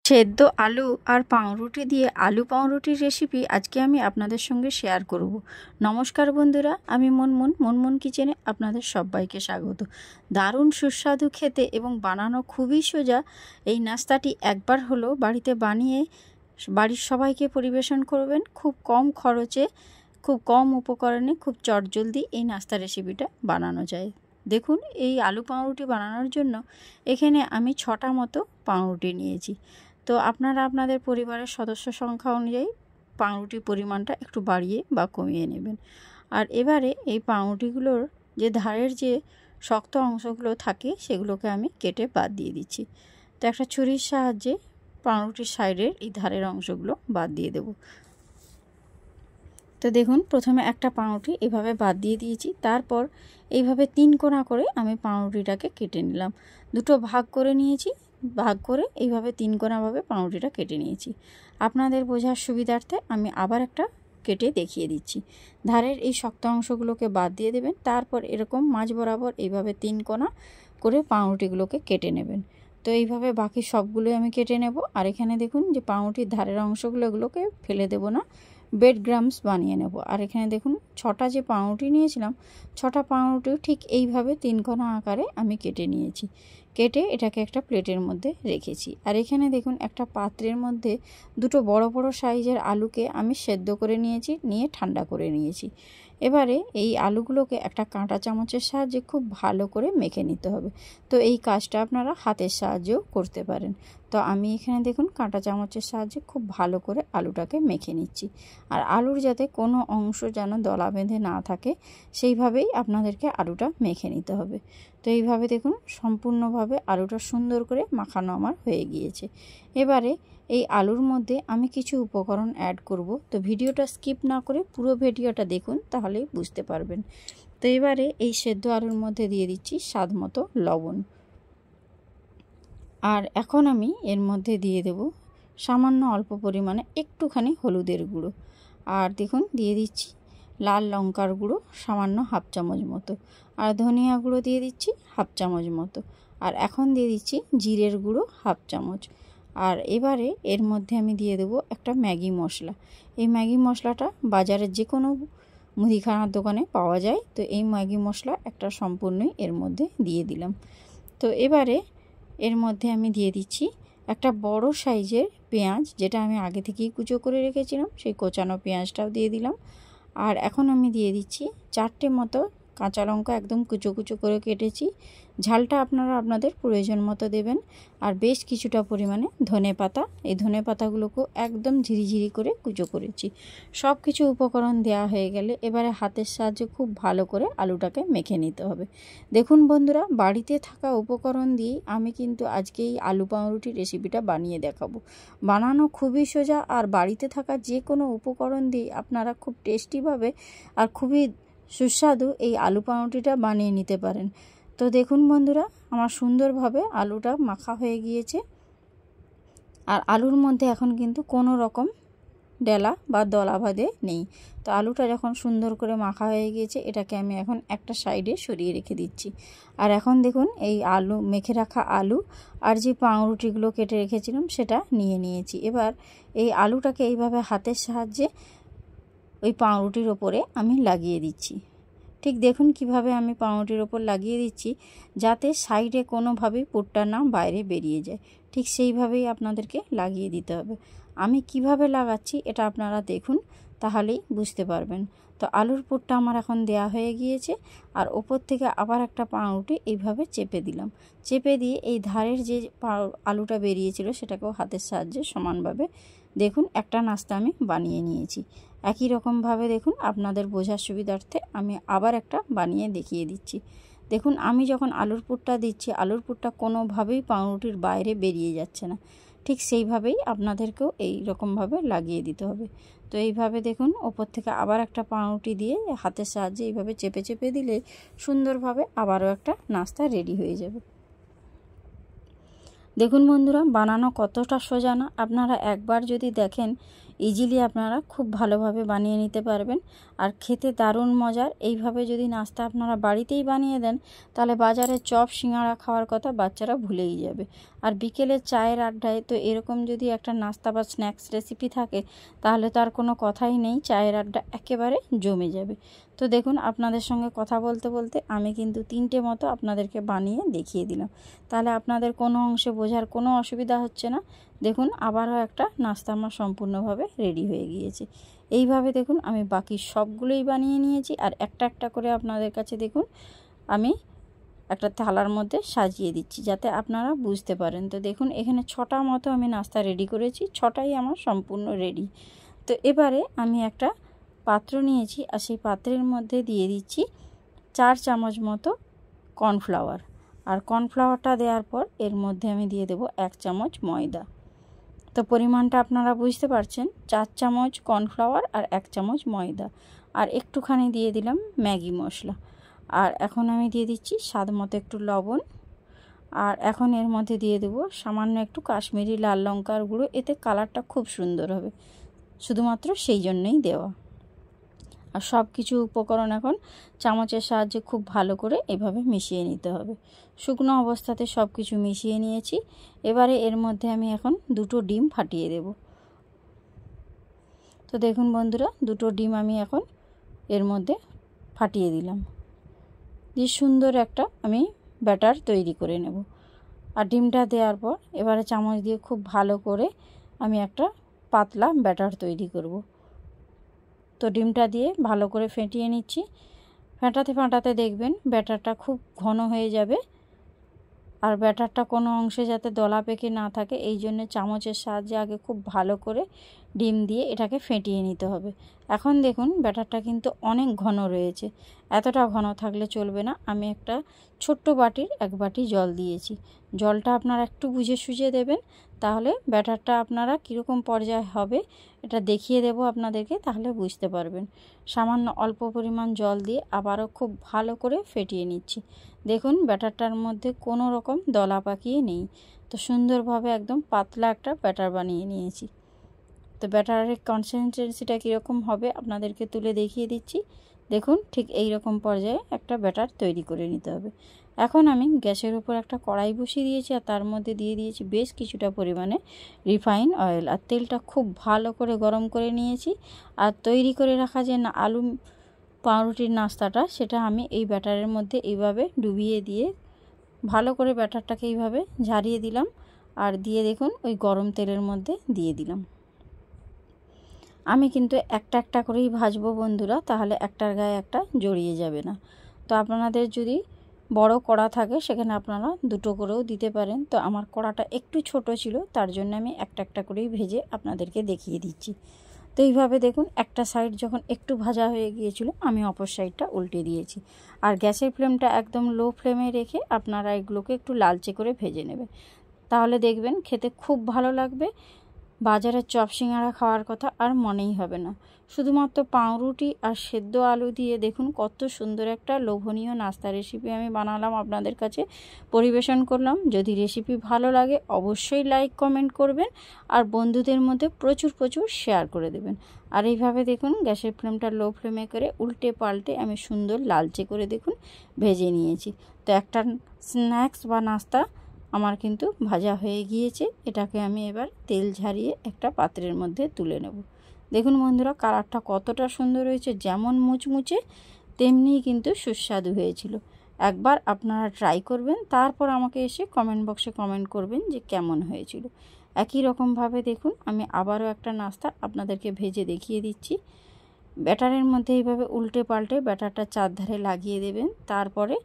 সেদ্ধ আলু আর পাউরুটি দিয়ে আলু পাউরুটির রেসিপি আজকে আমি আপনাদের সঙ্গে শেয়ার করব। নমস্কার বন্ধুরা, আমি মনমুন কিচেনে আপনাদের সবাইকে স্বাগত। দারুণ সুস্বাদু খেতে এবং বানানো খুবই সোজা এই নাস্তাটি একবার হলো বাড়িতে বানিয়ে বাড়ির সবাইকে পরিবেশন করবেন। খুব কম খরচে, খুব কম উপকরণে, খুব চটজলদি এই নাস্তা রেসিপিটা বানানো যায়। দেখুন, এই আলু পাউরুটি বানানোর জন্য এখানে আমি 6টা মতো পাউরুটি নিয়েছি। তো আপনারা আপনাদের পরিবারের সদস্য সংখ্যা অনুযায়ী পাউরুটির পরিমাণটা একটু বাড়িয়ে বা কমিয়ে নেবেন। আর এবারে এই পাউরুটিগুলোর যে ধারের যে শক্ত অংশগুলো থাকে সেগুলোকে আমি কেটে বাদ দিয়ে দিচ্ছি। তো একটা ছুরির সাহায্যে পাউরুটির সাইডের এই ধারের অংশগুলো বাদ দিয়ে দেব। তো দেখুন, প্রথমে একটা পাউরুটি এভাবে বাদ দিয়ে দিয়েছি। তারপর এইভাবে 3 কোণা করে আমি পাউরুটিটাকে কেটে নিলাম। দুটো ভাগ করে নিয়েছি, ভাগ করে এইভাবে 3 কোণাভাবে পাউরুটিটা কেটে নিয়েছি। আপনাদের বোঝার সুবিধার্থে আমি আবার একটা কেটে দেখিয়ে দিচ্ছি। ধারের এই শক্ত অংশগুলোকে বাদ দিয়ে দেবেন। তারপর এরকম মাঝ বরাবর এইভাবে 3 কোণা করে পাউরুটিগুলোকে কেটে নেবেন। তো এইভাবে বাকি সবগুলোই আমি কেটে নেব। আর এখানে দেখুন যে পাউরুটির ধারের অংশগুলোকে ফেলে দেব না, ব্রেড ক্রাম্বস বানিয়ে নেব। আর এখানে দেখুন 6টা যে পাউরুটি নিয়েছিলাম, 6টা পাউরুটিও ঠিক এইভাবে 3 কোণা আকারে আমি কেটে নিয়েছি। কেটে এটাকে একটা প্লেটের মধ্যে রেখেছি। আর এখানে দেখুন একটা পাত্রের মধ্যে দুটো বড় বড় সাইজের আলুকে আমি সেদ্ধ করে নিয়েছি, নিয়ে ঠান্ডা করে নিয়েছি। এবারে এই আলুগুলোকে একটা কাঁটা চামচের সাহায্যে খুব ভালো করে মেখে নিতে হবে। তো এই কাজটা আপনারা হাতের সাহায্যেও করতে পারেন। তো আমি এখানে দেখুন কাঁটা চামচের সাহায্যে খুব ভালো করে আলুটাকে মেখে নিচ্ছি। আর আলুর যাতে কোনো অংশ যেন দলা বেঁধে না থাকে সেইভাবেই আপনাদেরকে আলুটা মেখে নিতে হবে। তো এইভাবে দেখুন সম্পূর্ণভাবে আলুটা সুন্দর করে মাখানো আমার হয়ে গিয়েছে। এবারে এই আলুর মধ্যে আমি কিছু উপকরণ অ্যাড করব। তো ভিডিওটা স্কিপ না করে পুরো ভিডিওটা দেখুন, তাহলেই বুঝতে পারবেন। তো এবারে এই সেদ্ধ আলুর মধ্যে দিয়ে দিচ্ছি স্বাদ মতো লবণ। আর এখন আমি এর মধ্যে দিয়ে দেব সামান্য অল্প পরিমাণে একটুখানি হলুদের গুঁড়ো। আর দেখুন দিয়ে দিচ্ছি লাল লঙ্কার গুঁড়ো সামান্য হাফ চামচ মতো। আর ধনিয়া গুঁড়ো দিয়ে দিচ্ছি হাফ চামচ মতো। আর এখন দিয়ে দিচ্ছি জিরের গুঁড়ো হাফ চামচ। আর এবারে এর মধ্যে আমি দিয়ে দেবো একটা ম্যাগি মশলা। এই ম্যাগি মশলাটা বাজারের যে কোনো মুদিখানার দোকানে পাওয়া যায়। তো এই ম্যাগি মশলা একটা সম্পূর্ণই এর মধ্যে দিয়ে দিলাম। তো এবারে এর মধ্যে আমি দিয়ে দিচ্ছি একটা বড় সাইজের পেঁয়াজ, যেটা আমি আগে থেকেই কুচো করে রেখেছিলাম, সেই কোচানো পেঁয়াজটাও দিয়ে দিলাম। আর এখন আমি দিয়ে দিচ্ছি 4টে মতো কাঁচা লঙ্কা, একদম কুচো কুচো করে কেটেছি। ঝালটা আপনারা আপনাদের প্রয়োজন মতো দেবেন। আর বেশ কিছুটা পরিমাণে ধনেপাতা, এই ধনেপাতাগুলোকেও একদম ঝিরিঝিরি করে কুচো করেছি। সব কিছু উপকরণ দেওয়া হয়ে গেলে এবারে হাতের সাহায্যে খুব ভালো করে আলুটাকে মেখে নিতে হবে। দেখুন বন্ধুরা, বাড়িতে থাকা উপকরণ দিয়েই আমি কিন্তু আজকে এই আলু পাউরুটি রেসিপিটা বানিয়ে দেখাবো। বানানো খুবই সোজা, আর বাড়িতে থাকা যে কোনো উপকরণ দিয়ে আপনারা খুব টেস্টিভাবে আর খুবই সুস্বাদু এই আলু পাউরুটিটা বানিয়ে নিতে পারেন। তো দেখুন বন্ধুরা, আমার সুন্দরভাবে আলুটা মাখা হয়ে গিয়েছে। আর আলুর মধ্যে এখন কিন্তু কোনো রকম ডেলা বা দলা বাঁধে নেই। তো আলুটা যখন সুন্দর করে মাখা হয়ে গিয়েছে, এটাকে আমি এখন একটা সাইডে সরিয়ে রেখে দিচ্ছি। আর এখন দেখুন এই আলু মেখে রাখা আলু আর যে পাউরুটিগুলো কেটে রেখেছিলাম সেটা নিয়ে নিয়েছি। এবার এই আলুটাকে এইভাবে হাতের সাহায্যে ওই পাউরুটির ওপরে আমি লাগিয়ে দিচ্ছি। ঠিক দেখুন কিভাবে আমি পাউরুটির ওপর লাগিয়ে দিচ্ছি, যাতে সাইডে কোনোভাবেই পুরটা না বাইরে বেরিয়ে যায়। ঠিক সেইভাবেই আপনাদেরকে লাগিয়ে দিতে হবে। আমি কিভাবে লাগাচ্ছি এটা আপনারা দেখুন, তাহলেই বুঝতে পারবেন। তো আলুর পুরটা আমার এখন দেয়া হয়ে গিয়েছে। আর ওপর থেকে আবার একটা পাউরুটি এইভাবে চেপে দিলাম। চেপে দিয়ে এই ধারের যে আলুটা বেরিয়েছিল সেটাকেও হাতের সাহায্যে সমানভাবে দেখুন একটা নাস্তা আমি বানিয়ে নিয়েছি। একই রকমভাবে দেখুন আপনাদের বোঝার সুবিধার্থে আমি আবার একটা বানিয়ে দেখিয়ে দিচ্ছি। দেখুন আমি যখন আলুর পুরটা দিচ্ছি, আলুর পুরটা কোনোভাবেই পাউরুটির বাইরে বেরিয়ে যাচ্ছে না। ঠিক সেইভাবেই আপনাদেরকেও এই রকমভাবে লাগিয়ে দিতে হবে। তো এইভাবে দেখুন ওপর থেকে আবার একটা পাউরুটি দিয়ে হাতের সাহায্যে এইভাবে চেপে চেপে দিলে সুন্দরভাবে আবারও একটা নাস্তা রেডি হয়ে যাবে। দেখুন বন্ধুরা, বানানো কতটা সোজা না? আপনারা একবার যদি দেখেন ইজিলি আপনারা খুব ভালোভাবে বানিয়ে নিতে পারবেন। আর খেতে দারুণ মজার। এইভাবে যদি নাস্তা আপনারা বাড়িতেই বানিয়ে দেন তাহলে বাজারে চপ সিঙ্গাড়া খাওয়ার কথা বাচ্চারা ভুলেই যাবে। আর বিকেলের চায়ের আড্ডায় তো এরকম যদি একটা নাস্তা বা স্ন্যাক্স রেসিপি থাকে তাহলে তো আর কোনো কথাই নেই, চায়ের আড্ডা একেবারে জমে যাবে। তো দেখুন, আপনাদের সঙ্গে কথা বলতে বলতে আমি কিন্তু 3টে মতো আপনাদেরকে বানিয়ে দেখিয়ে দিলাম। তাহলে আপনাদের কোনো অংশে বোঝার কোনো অসুবিধা হচ্ছে না। দেখুন, আবারও একটা নাস্তা আমার সম্পূর্ণভাবে রেডি হয়ে গিয়েছে। এইভাবে দেখুন আমি বাকি সবগুলোই বানিয়ে নিয়েছি। আর একটা একটা করে আপনাদের কাছে দেখুন আমি একটা থালার মধ্যে সাজিয়ে দিচ্ছি যাতে আপনারা বুঝতে পারেন। তো দেখুন, এখানে 6টা মতো আমি নাস্তা রেডি করেছি, 6টাই আমার সম্পূর্ণ রেডি। তো এবারে আমি একটা পাত্র নিয়েছি আর সেই পাত্রের মধ্যে দিয়ে দিচ্ছি 4 চামচ মতো কর্নফ্লাওয়ার। আর কর্নফ্লাওয়ারটা দেওয়ার পর এর মধ্যে আমি দিয়ে দেব 1 চামচ ময়দা। তো পরিমাণটা আপনারা বুঝতে পারছেন, 4 চামচ কর্নফ্লাওয়ার আর 1 চামচ ময়দা, আর একটুখানি দিয়ে দিলাম ম্যাগি মশলা। আর এখন আমি দিয়ে দিচ্ছি স্বাদ মতো একটু লবণ। আর এখন এর মধ্যে দিয়ে দেব সামান্য একটু কাশ্মীরি লাল লঙ্কার গুঁড়ো, এতে কালারটা খুব সুন্দর হবে, শুধুমাত্র সেই জন্যই দেওয়া। আর সব কিছু উপকরণ এখন চামচের সাহায্যে খুব ভালো করে এভাবে মিশিয়ে নিতে হবে। শুকনো অবস্থাতে সব কিছু মিশিয়ে নিয়েছি। এবারে এর মধ্যে আমি এখন 2টো ডিম ফাটিয়ে দেব। তো দেখুন বন্ধুরা, 2টো ডিম আমি এখন এর মধ্যে ফাটিয়ে দিলাম। দিয়ে সুন্দর একটা আমি ব্যাটার তৈরি করে নেব। আর ডিমটা দেওয়ার পর এবারে চামচ দিয়ে খুব ভালো করে আমি একটা পাতলা ব্যাটার তৈরি করব। তো ডিমটা দিয়ে ভালো করে ফেটিয়ে নিচ্ছি। ফেটাতে ফেটাতে দেখবেন ব্যাটারটা খুব ঘন হয়ে যাবে। আর ব্যাটারটা কোনো অংশে যাতে দলা পেকে না থাকে এই জন্য চামচের সাহায্যে আগে খুব ভালো করে ডিম দিয়ে এটাকে ফেটিয়ে নিতে হবে। এখন দেখুন ব্যাটারটা কিন্তু অনেক ঘন রয়েছে, এতটা ঘন থাকলে চলবে না। আমি একটা ছোট্ট বাটির 1 বাটি জল দিয়েছি। জলটা আপনারা একটু বুঝে সুঝে দেবেন, তাহলে ব্যাটারটা আপনারা কীরকম পর্যায়ে হবে এটা দেখিয়ে দেব আপনাদেরকে, তাহলে বুঝতে পারবেন। সামান্য অল্প পরিমাণ জল দিয়ে আবারও খুব ভালো করে ফেটিয়ে নিচ্ছি। দেখুন ব্যাটারটার মধ্যে কোনো রকম দলা পাকিয়ে নেই। তো সুন্দরভাবে একদম পাতলা একটা ব্যাটার বানিয়ে নিয়েছি। তো ব্যাটারের কনসিস্টেন্সিটা কীরকম হবে আপনাদেরকে তুলে দেখিয়ে দিচ্ছি। দেখুন ঠিক এই রকম পর্যায়ে একটা ব্যাটার তৈরি করে নিতে হবে। এখন আমি গ্যাসের উপর একটা কড়াই বসিয়ে দিয়েছি আর তার মধ্যে দিয়ে দিয়েছি বেশ কিছুটা পরিমাণে রিফাইন অয়েল। আর তেলটা খুব ভালো করে গরম করে নিয়েছি। আর তৈরি করে রাখা যে আলু পাউরুটির নাস্তাটা, সেটা আমি এই ব্যাটারের মধ্যে এইভাবে ডুবিয়ে দিয়ে ভালো করে ব্যাটারটাকে এইভাবে ঝারিয়ে দিলাম। আর দিয়ে দেখুন ওই গরম তেলের মধ্যে দিয়ে দিলাম। আমি কিন্তু একটা একটা করেই ভাজবো বন্ধুরা, তাহলে একটার গায়ে একটা জড়িয়ে যাবে না। তো আপনাদের যদি বড় কড়া থাকে সেখানে আপনারা 2টো করেও দিতে পারেন। তো আমার কড়াটা একটু ছোট ছিল, তার জন্য আমি একটা একটা করেই ভেজে আপনাদেরকে দেখিয়ে দিচ্ছি। তো এইভাবে দেখুন একটা সাইড যখন একটু ভাজা হয়ে গিয়েছিল আমি অপর সাইডটা উল্টে দিয়েছি। আর গ্যাসের ফ্লেমটা একদম লো ফ্লেমে রেখে আপনারা এগুলোকে একটু লালচে করে ভেজে নেবেন, তাহলে দেখবেন খেতে খুব ভালো লাগবে। বাজারের চপ সিঙ্গাড়া খাওয়ার কথা আর মনেই হবে না। শুধুমাত্র পাউরুটি আর সেদ্ধ আলু দিয়ে দেখুন কত সুন্দর একটা লোভনীয় নাস্তা রেসিপি আমি বানালাম, আপনাদের কাছে পরিবেশন করলাম। যদি রেসিপি ভালো লাগে অবশ্যই লাইক কমেন্ট করবেন আর বন্ধুদের মধ্যে প্রচুর প্রচুর শেয়ার করে দেবেন। আর এইভাবে দেখুন গ্যাসের ফ্লেমটা লো ফ্লেমে করে উল্টে পাল্টে আমি সুন্দর লালচে করে দেখুন ভেজে নিয়েছি। তো একটা স্ন্যাক্স বা নাস্তা আমার কিন্তু ভাজা হয়ে গিয়েছে। এটাকে আমি এবার তেল ঝারিয়ে একটা পাত্রের মধ্যে তুলে নেব। দেখুন বন্ধুরা কালারটা কতটা সুন্দর হয়েছে, যেমন মুচমুচে তেমনিই কিন্তু সুস্বাদু হয়েছিল। একবার আপনারা ট্রাই করবেন, তারপর আমাকে এসে কমেন্ট বক্সে কমেন্ট করবেন যে কেমন হয়েছিল। একই রকমভাবে দেখুন আমি আবারও একটা নাস্তা আপনাদেরকে ভেজে দেখিয়ে দিচ্ছি। ব্যাটারের মধ্যে এইভাবে উল্টে পাল্টে ব্যাটারটা চারধারে লাগিয়ে দেবেন। তারপরে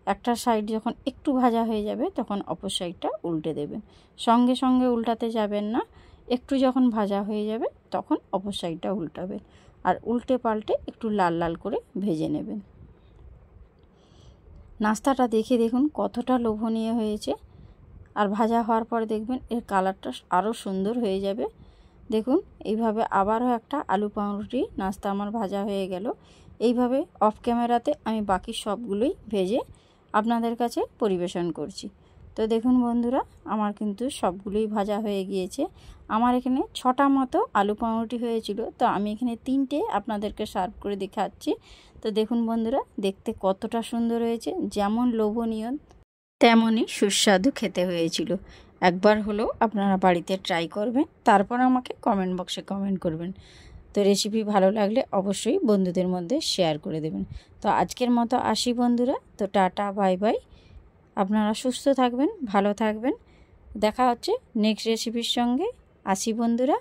একটা সাইড যখন একটু ভাজা হয়ে যাবে তখন অপর সাইডটা উল্টে দেবেন। সঙ্গে সঙ্গে উল্টাতে যাবেন না, একটু যখন ভাজা হয়ে যাবে তখন অপর সাইডটা উল্টাবেন। আর উল্টে পাল্টে একটু লাল লাল করে ভেজে নেবেন। নাস্তাটা দেখে দেখুন কতটা লোভনীয় হয়েছে। আর ভাজা হওয়ার পর দেখবেন এর কালারটা আরও সুন্দর হয়ে যাবে। দেখুন এইভাবে আবারও একটা আলু পাউরুটি নাস্তা আমার ভাজা হয়ে গেল। এইভাবে অফ ক্যামেরাতে আমি বাকি সবগুলোই ভেজে আপনাদের কাছে পরিবেশন করছি। তো দেখুন বন্ধুরা, আমার কিন্তু সবগুলোই ভাজা হয়ে গিয়েছে। আমার এখানে 6টা মতো আলু পাউরুটি হয়েছিল, তো আমি এখানে 3টে আপনাদেরকে সার্ভ করে দেখাচ্ছি। তো দেখুন বন্ধুরা, দেখতে কতটা সুন্দর হয়েছে, যেমন লোভনীয় তেমনই সুস্বাদু খেতে হয়েছিল। একবার হলেও আপনারা বাড়িতে ট্রাই করবেন, তারপর আমাকে কমেন্ট বক্সে কমেন্ট করবেন। তো রেসিপি ভালো লাগলে অবশ্যই বন্ধুদের মধ্যে শেয়ার করে দেবেন। তো আজকের মতো আসি বন্ধুরা, তো টাটা বাই বাই। আপনারা সুস্থ থাকবেন, ভালো থাকবেন। দেখা হচ্ছে নেক্সট রেসিপির সঙ্গে। আসি বন্ধুরা।